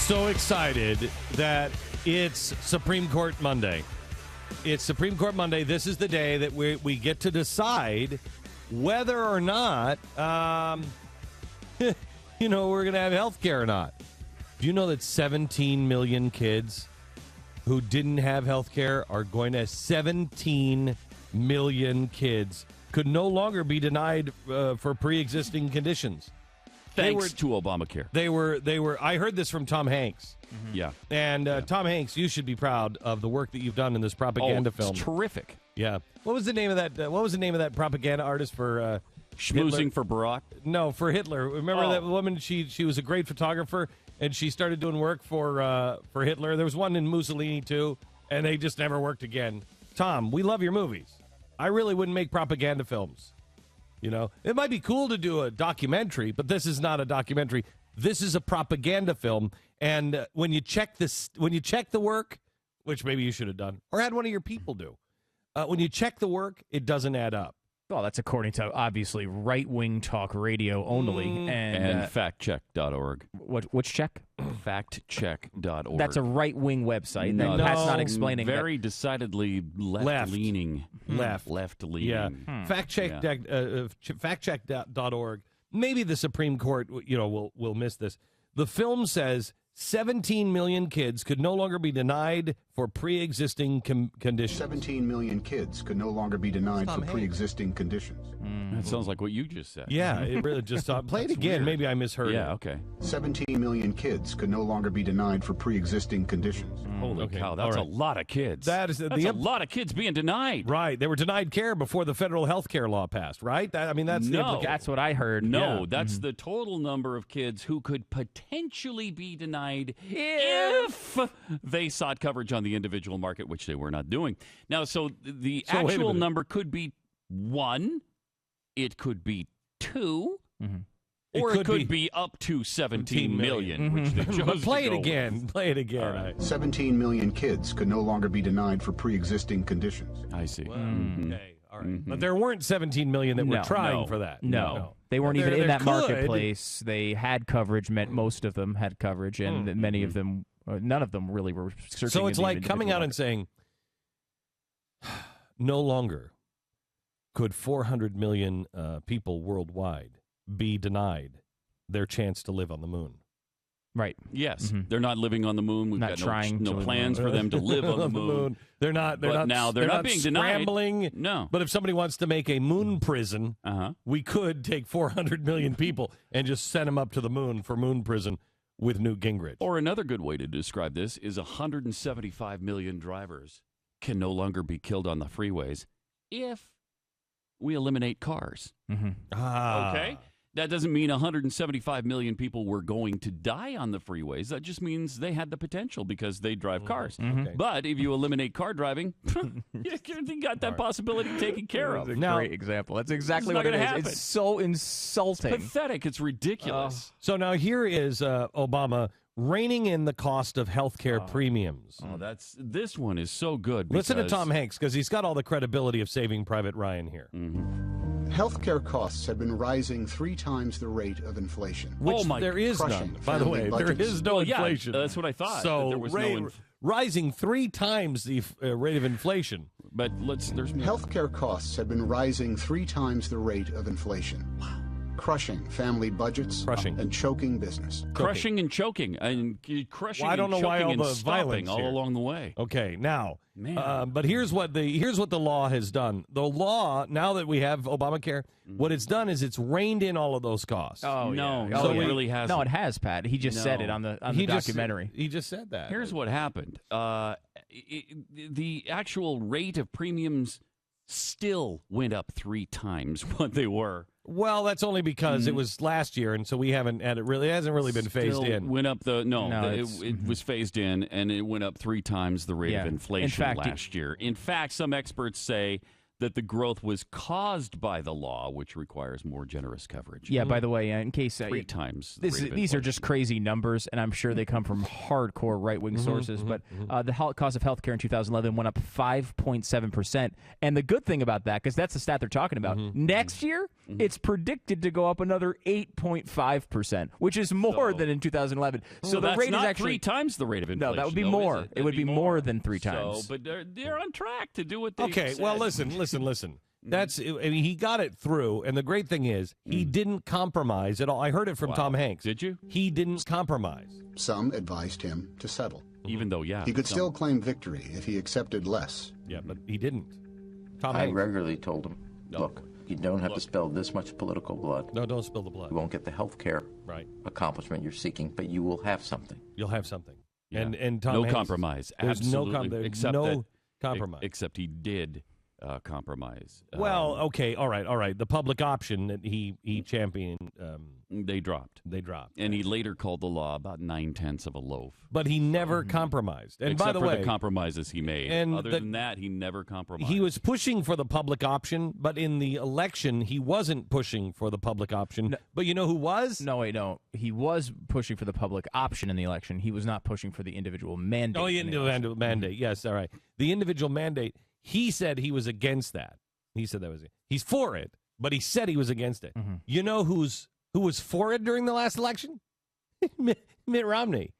so excited that it's Supreme Court Monday. It's Supreme Court Monday. This is the day that we get to decide whether or not, we're going to have health care or not. Do you know that 17 million kids who didn't have health care are going to 17 million kids could no longer be denied for pre-existing conditions. Thanks to Obamacare. They were. I heard this from Tom Hanks. Mm-hmm. Yeah. And Tom Hanks, you should be proud of the work that you've done in this propaganda film. It's terrific. Yeah. What was the name of that? What was the name of that propaganda artist for Schmoozing for Barack? No, for Hitler. Remember that woman? She was a great photographer, and she started doing work for Hitler. There was one in Mussolini too, and they just never worked again. Tom, we love your movies. I really wouldn't make propaganda films. You know, it might be cool to do a documentary, but this is not a documentary. This is a propaganda film. And when you check the work, which maybe you should have done, or had one of your people do, when you check the work, it doesn't add up. Well, that's according to, obviously, right-wing talk radio only. And factcheck.org. Which check? Factcheck.org. That's a right-wing website. No, Pat's not explaining very decidedly left-leaning. Left-leaning. Yeah. Factcheck.org. Maybe the Supreme Court, will miss this. The film says 17 million kids could no longer be denied for pre-existing conditions. 17 million kids could no longer be denied for pre-existing conditions. That sounds like what you just said. Yeah, it really just play it again. Weird. Maybe I misheard. Yeah, okay. 17 million kids could no longer be denied for pre-existing conditions. Holy cow, that's a lot of kids. That's a lot of kids being denied. Right, they were denied care before the federal health care law passed, right? That's what I heard. No, that's the total number of kids who could potentially be denied if they sought coverage on the individual market, which they were not doing. Now, so the actual number could be 1, it could be 2, or it could be up to 17 million, which they chose Play to it go again. with. Play it again. Right. 17 million kids could no longer be denied for pre-existing conditions. I see. Well, okay, all right. But there weren't 17 million that were trying for that. No. They weren't even in that marketplace. They had coverage. Most of them had coverage, and many of them, none of them really were searching. So it's like coming out and saying, no longer could 400 million people worldwide be denied their chance to live on the moon. Right. Yes. They're not living on the moon. We've got no plans for them to live on the moon. They're not being scrambling. Denied. No. But if somebody wants to make a moon prison, we could take 400 million people and just send them up to the moon for moon prison with Newt Gingrich. Or another good way to describe this is 175 million drivers can no longer be killed on the freeways if we eliminate cars. Okay? That doesn't mean 175 million people were going to die on the freeways. That just means they had the potential because they drive cars. Okay. But if you eliminate car driving, you got that possibility taken care of. That's a great example. That's exactly what it is. Happen. It's so insulting. It's pathetic. It's ridiculous. So now here is Obama reining in the cost of health care premiums. This one is so good. Listen to Tom Hanks, because he's got all the credibility of Saving Private Ryan here. Healthcare costs have been rising 3 times the rate of inflation. Which there is none, by the way. There is no inflation. That's what I thought. So there was rising 3 times the rate of inflation. But there's more. Healthcare costs have been rising 3 times the rate of inflation. Wow. Crushing family budgets and choking business. Crushing and choking and crushing. Well, I don't know why all the violence all along the way. Okay, now, but here's what the law has done. The law, now that we have Obamacare, what it's done is it's reined in all of those costs. Oh no, so it really hasn't. No, it has, Pat. He just said it on the documentary. He just said that. Here's what happened. The actual rate of premiums still went up 3 times what they were. Well, that's only because it was last year, and so we haven't had it hasn't really been phased in. Went up it was phased in, and it went up 3 times the rate of inflation last year. In fact, some experts say that the growth was caused by the law, which requires more generous coverage. Yeah, by the way, in case... 3 times. These are just crazy numbers, and I'm sure they come from hardcore right-wing sources, but the cost of health care in 2011 went up 5.7%. And the good thing about that, because that's the stat they're talking about, next year, it's predicted to go up another 8.5%, which is more than in 2011. So the that's rate not is actually 3 times the rate of inflation. No, that would be though, more. is it? It would be more than 3 times. So, but they're on track to do what they Okay, said. well, listen. That's, I mean, he got it through, and the great thing is he didn't compromise at all. I heard it from Tom Hanks. Did you? He didn't compromise. Some advised him to settle. Even though, He could still claim victory if he accepted less. Yeah, but he didn't. Tom I Hanks. regularly told him, look, you don't have to spill this much political blood. No, don't spill the blood. You won't get the health care accomplishment you're seeking, but you will have something. You'll have something. Yeah. And Tom no Hanks, compromise. There's Absolutely. there's no compromise. Except he did compromise. Well, okay, all right. The public option that he championed, they dropped. And he later called the law about 9/10 of a loaf. But he never compromised. And Except by the for way, the compromises he made. and Other than that, he never compromised. he was pushing for the public option, but in the election, he wasn't pushing for the public option. No. But you know who was? No, wait, no. He was pushing for the public option in the election. He was not pushing for the individual mandate. Oh, the individual mandate. Yes, all right. The individual mandate. He said he was against that. He said that was it. He's for it, but he said he was against it. You know who was for it during the last election? Mitt Romney.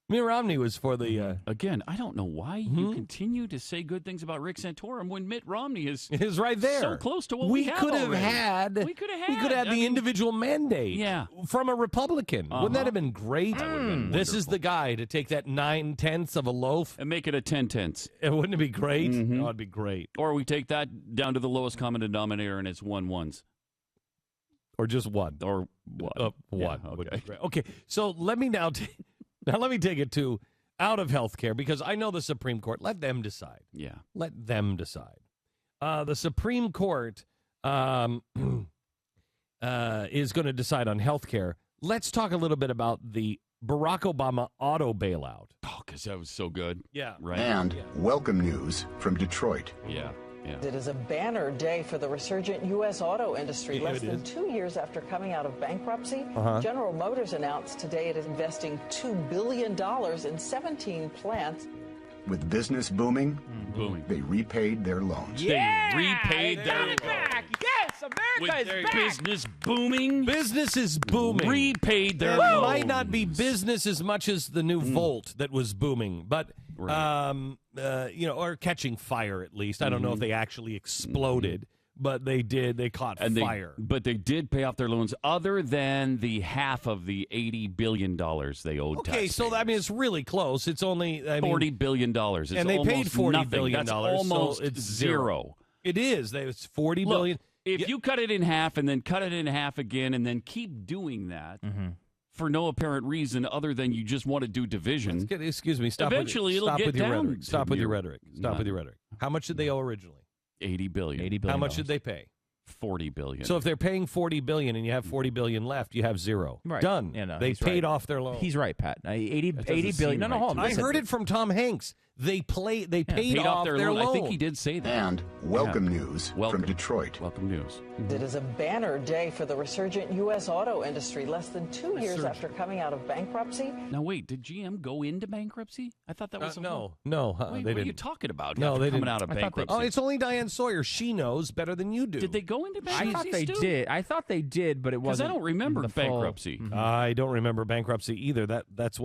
Mitt Romney was for the... Again, I don't know why you continue to say good things about Rick Santorum when Mitt Romney is right there. so close to what we have already. We could have had the individual mandate from a Republican. Wouldn't that have been great? That would have been This is wonderful. the guy to take that 9/10 of a loaf. And make it a 10/10. Wouldn't it be great? Oh, it'd be great. Or we take that down to the lowest common denominator and it's 1 1s. Or just one. Or one. One. Yeah, would be okay. great. Okay, so let me now let me take it to out of health care, because I know the Supreme Court. Let them decide. Yeah. Let them decide. The Supreme Court is going to decide on health care. Let's talk a little bit about the Barack Obama auto bailout. Oh, because that was so good. Yeah. Right. And welcome news from Detroit. Yeah. It is a banner day for the resurgent U.S. auto industry. Yeah, Less than 2 years after coming out of bankruptcy, Uh-huh. General Motors announced today it is investing $2 billion in 17 plants. With business booming, they repaid their loans. They repaid their loans. Yes, America With is their back. business booming. Business is booming. Repaid their It loans. might not be business as much as the new Volt that was booming, but or catching fire at least. I don't know if they actually exploded, but they did. They caught fire. But they did pay off their loans, other than the half of the $80 billion they owed. Okay, so I mean it's really close. It's only $40 billion. It's and they paid almost $40 nothing. billion. That's So almost it's zero. It is. It's $40 Look, billion. If you cut it in half and then cut it in half again and then keep doing that for no apparent reason other than you just want to do division, Excuse me. Stop. Eventually with, it'll stop get with your down rhetoric. to Stop with your near rhetoric. Stop with your rhetoric. How much did they owe originally? $80 billion. How much did they pay? $40 billion. So if they're paying $40 billion and you have $40 billion left, you have zero. Right. Done. Yeah, no, they he's paid right. off their loan. He's right, Pat. 80 billion. seem No, right hold to on. I listen. heard it from Tom Hanks. They paid off their loan. I think he did say that. And welcome news Welcome. from Detroit. Welcome news. It is a banner day for the resurgent U.S. auto industry. Less than 2 years after coming out of bankruptcy, Now, wait, did GM go into bankruptcy? I thought that was No, Wait, they what are you didn't. talking about? No, After they coming didn't. out of I thought they- bankruptcy. It's only Diane Sawyer. She knows better than you do. Did they go into I bankruptcy? thought they Stu? did. I thought they did, but it Because wasn't. I don't remember the full- bankruptcy. I don't remember bankruptcy either. That's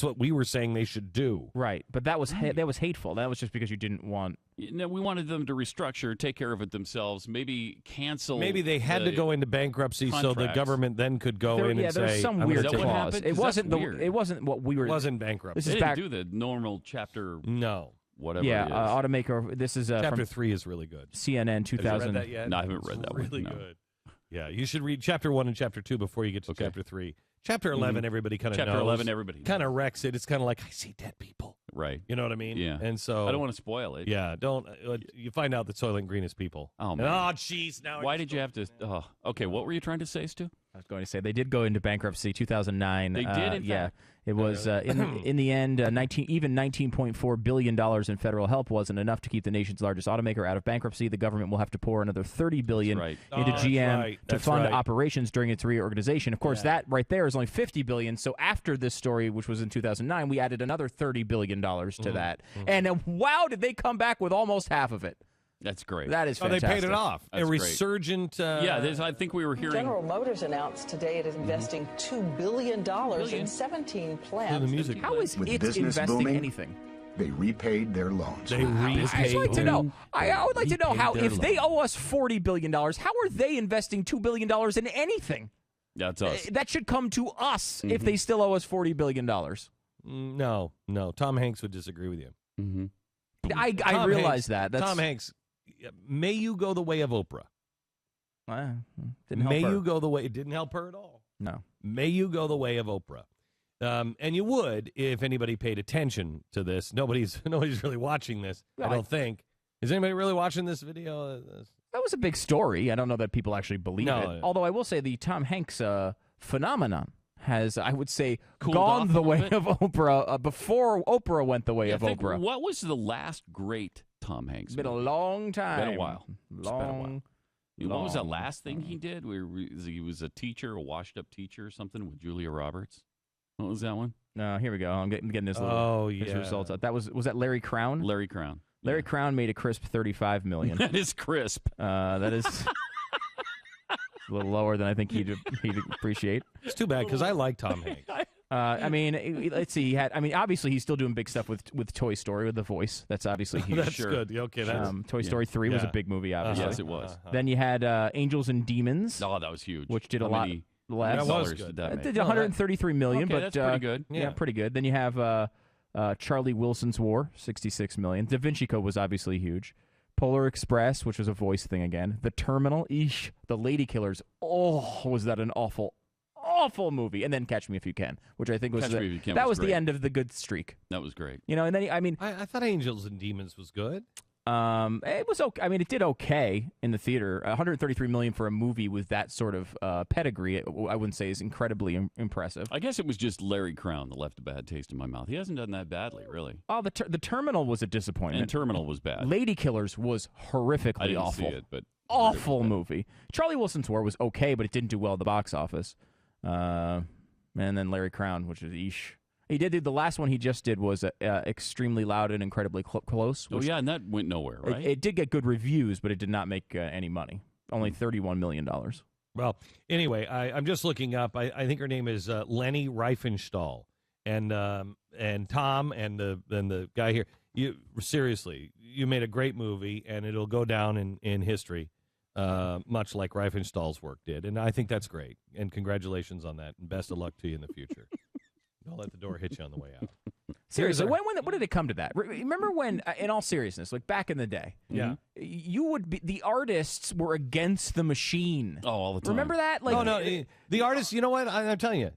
what we were saying they should do. Right, but that was hateful. That was just because you didn't want. No, we wanted them to restructure, take care of it themselves, maybe cancel. Maybe they had to go into bankruptcy so the contracts. government then could go in and there's say, some I'm weird gonna Is that what take- clause. happened? It 'Cause wasn't that's the. weird. It wasn't what we were. It wasn't bankruptcy. This They is didn't back. do the normal chapter, No. whatever Yeah, it is. automaker. This is Chapter from 3 is really good. CNN Have you 2000. read that yet? No, I haven't It's read that one, really no. good. Yeah, you should read Chapter 1 and Chapter 2 before you get to Okay. Chapter 3. Chapter 11, everybody kind of knows. Chapter 11, everybody kind of wrecks it. It's kind of like, I see dead people. Right. You know what I mean? Yeah. And so I don't want to spoil it. Yeah, don't. You find out that Soylent Green is people. Oh, And, man. oh, jeez. Now Why did you have to? Oh, okay, what were you trying to say, Stu? I was going to say they did go into bankruptcy 2009. They did, in yeah. fact. It was in the end, $19.4 billion in federal help wasn't enough to keep the nation's largest automaker out of bankruptcy. The government will have to pour another $30 billion into GM to fund operations during its reorganization. Of course, that right there is only $50 billion. So after this story, which was in 2009, we added another $30 billion to that. And wow, did they come back with almost half of it. That's great. That is fantastic. They paid it off. That's a resurgent. I think we were hearing. General Motors announced today it is investing $2 billion in 17 plants. How is it investing anything? They repaid their loans. I'd like to know. I would like to know how, if they owe us $40 billion, how are they investing $2 billion in anything? That's us. That should come to us if they still owe us $40 billion. No. Tom Hanks would disagree with you. Mm-hmm. I realize that. Tom Hanks, may you go the way of Oprah. Didn't help her. You go the way. It didn't help her at all. No. May you go the way of Oprah. And you would if anybody paid attention to this. Nobody's really watching this, I don't think. Is anybody really watching this video? That was a big story. I don't know that people actually believe it. Although I will say the Tom Hanks phenomenon has, I would say, gone the way of Oprah before Oprah went the way of Oprah. What was the last great Tom Hanks movie? Been a long time. Been a while. Long. What was that last thing he did? He was a teacher, a washed-up teacher or something with Julia Roberts. What was that one? Here we go. I'm getting his results out. Was that Larry Crown? Larry Crown. Larry Crown made a crisp $35 million. That is crisp. That is a little lower than I think he'd appreciate. It's too bad because I like Tom Hanks. Let's see. Obviously he's still doing big stuff with Toy Story with the voice. That's obviously huge. That's good. Okay, that's Toy Story 3 was a big movie. Obviously, yes, it was. Then you had Angels and Demons. Oh, that was huge. Which did a lot less. That was good. It did $133 million, okay, but that's pretty good. Yeah, pretty good. Then you have Charlie Wilson's War, $66 million. Da Vinci Code was obviously huge. Polar Express, which was a voice thing again. The Terminal, The Lady Killers. Oh, was that an awful movie. And then Catch Me If You Can, which I think was the end of the good streak. That was great. And then I thought Angels and Demons was good. It was okay. It did okay in the theater. $133 million for a movie with that sort of pedigree, I wouldn't say is incredibly impressive. I guess it was just Larry Crown that left a bad taste in my mouth. He hasn't done that badly, really. Oh, the Terminal was a disappointment. And Terminal was bad. Lady Killers was horrifically I didn't awful. see it, but awful movie. Charlie Wilson's War was okay, but it didn't do well at the box office. And then Larry Crown, which is He did the last one he just did was extremely loud and incredibly close. And that went nowhere, right? It did get good reviews, but it did not make any money. Only $31 million. Well, anyway, I'm just looking up. I think her name is Leni Riefenstahl, and Tom and the guy here. Seriously, you made a great movie, and it'll go down in history, much like Riefenstahl's work did. And I think that's great. And congratulations on that. And best of luck to you in the future. Don't let the door hit you on the way out. Seriously, when did it come to that? Remember when, in all seriousness, like back in the day, the artists were against the machine. Oh, all the time. Remember that? The artists. You know what? I'm telling you,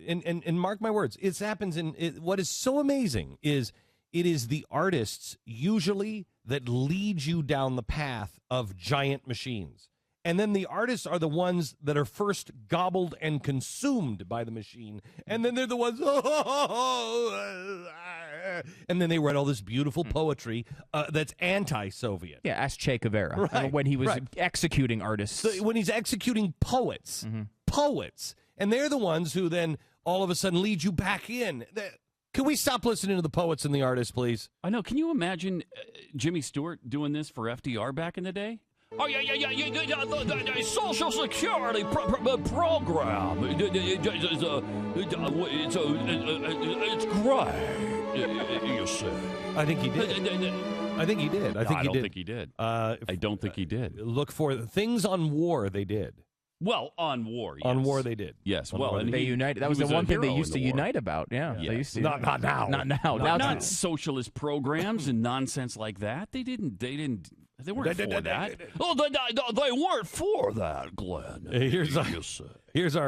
and mark my words, it happens. What is so amazing is it is the artists usually that lead you down the path of giant machines. And then the artists are the ones that are first gobbled and consumed by the machine. And then they're the ones, and then they write all this beautiful poetry that's anti-Soviet. Yeah, ask Che Guevara when he was executing artists. So when he's executing poets, and they're the ones who then all of a sudden lead you back in. Can we stop listening to the poets and the artists, please? I know. Can you imagine Jimmy Stewart doing this for FDR back in the day? Oh, yeah, the Social Security program. It's great, you say. I think he did. I think he did. I don't think he did. I don't think he did. Look for things on war they did. Well, on war, yes. On war they did. Yes. Well, and they united. That was the one thing they used to unite about. Yeah. Yes. They used to. Not now. Not now. Not socialist programs and nonsense like that. They weren't for that. Oh, they weren't for that, Glenn. Here's our